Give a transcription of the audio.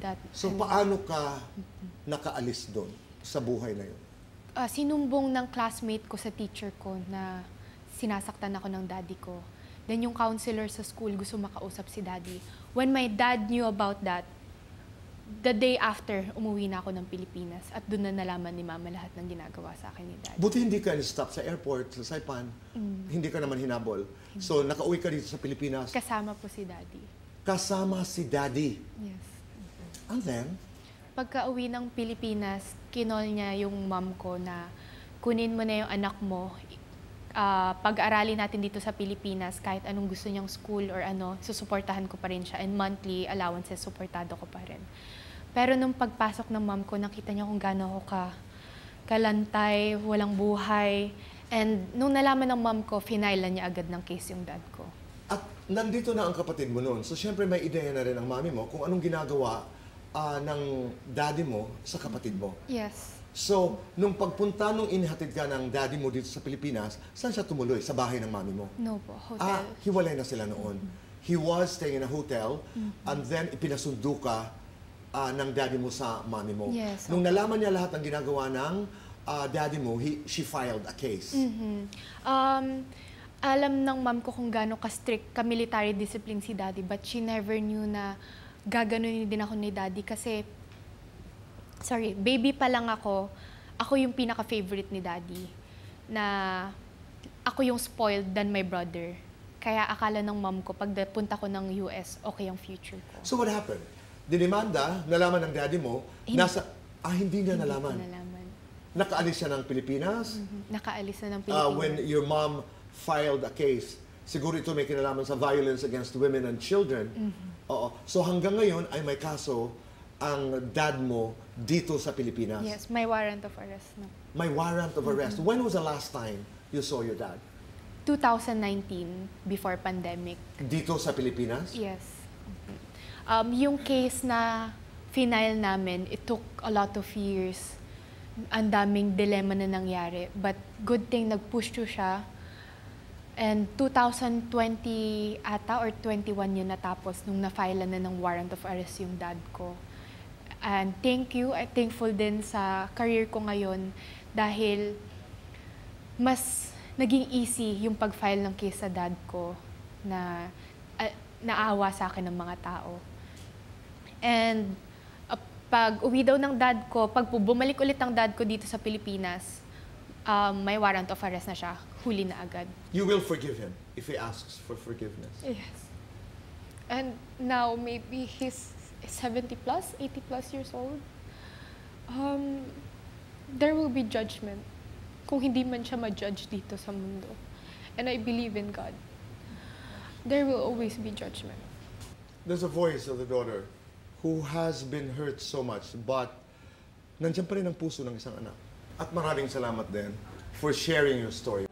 that. So paano ka nakaalis doon sa buhay na yun? Sinumbong ng classmate ko sa teacher ko na sinasaktan ako ng daddy ko. Then yung counselor sa school gusto makausap si daddy. When my dad knew about that, the day after, umuwi na ako ng Pilipinas at doon na nalaman ni mama lahat ng ginagawa sa akin ni daddy. Buti hindi ka stop sa airport, sa Saipan. Hindi ka naman hinabol. So, nakauwi ka dito sa Pilipinas. Kasama po si daddy. Kasama si daddy. Yes. And then? Pagka-uwi ng Pilipinas, kinol niya yung mom ko na kunin mo na yung anak mo. Pag-aralin natin dito sa Pilipinas, kahit anong gusto niyang school or ano, susuportahan ko pa rin siya. And monthly allowances, suportado ko pa rin. Pero nung pagpasok ng mom ko, nakita niya kung gaano ako kalantay, walang buhay. And nung nalaman ng mom ko, finailan niya agad ng case yung dad ko. At nandito na ang kapatid mo noon. So, syempre may ideya na rin ang mami mo kung anong ginagawa ng daddy mo sa kapatid mo. Yes. So, nung pagpunta nung inihatid ka ng daddy mo dito sa Pilipinas, saan siya tumuloy? Sa bahay ng mami mo? No po, hotel. Hiwalay na sila noon. He was staying in a hotel, and then ipinasundo ka ng daddy mo sa mami mo. Yes. Nung nalaman niya lahat ng ginagawa ng daddy mo, she filed a case. Alam ng mom ko kung gaano ka-strict, ka-military discipline si daddy, but she never knew na gaganunin din ako ni daddy kasi, baby pa lang ako yung pinaka-favorite ni daddy, na ako yung spoiled than my brother. Kaya akala ng mom ko, pag punta ko ng US, okay ang future ko. So what happened? Dinimanda, nalaman ng daddy mo, hindi niya nalaman. Hindi ko nalaman. Nakaalis siya ng Pilipinas? Nakaalis na ng Pilipinas. When your mom filed a case, siguro ito may kinalaman sa violence against women and children. Oo. So hanggang ngayon ay may kaso ang dad mo dito sa Pilipinas. Yes, may warrant of arrest na. May warrant of arrest. When was the last time you saw your dad? 2019, before pandemic. Dito sa Pilipinas? Yes. Yung case na final namin, it took a lot of years. Ang daming dilemma na nangyari. But good thing, nag-push through siya. And 2020 ata or 21 yun natapos nung na-file na ng warrant of arrest yung dad ko. And thank you, I'm thankful din sa career ko ngayon dahil mas naging easy yung pag-file ng case sa dad ko na naawa sa akin ng mga tao. And pag uwi daw ng dad ko, pag bumalik ulit ang dad ko dito sa Pilipinas, may warrant of arrest na siya, huli na agad. You will forgive him if he asks for forgiveness? Yes. And now maybe he's 70 plus, 80 plus years old. There will be judgment kung hindi man siya ma-judge dito sa mundo. And I believe in God. There will always be judgment. There's a voice of the daughter who has been hurt so much, but nandiyan pa rin ang puso ng isang anak. At maraming salamat din for sharing your story.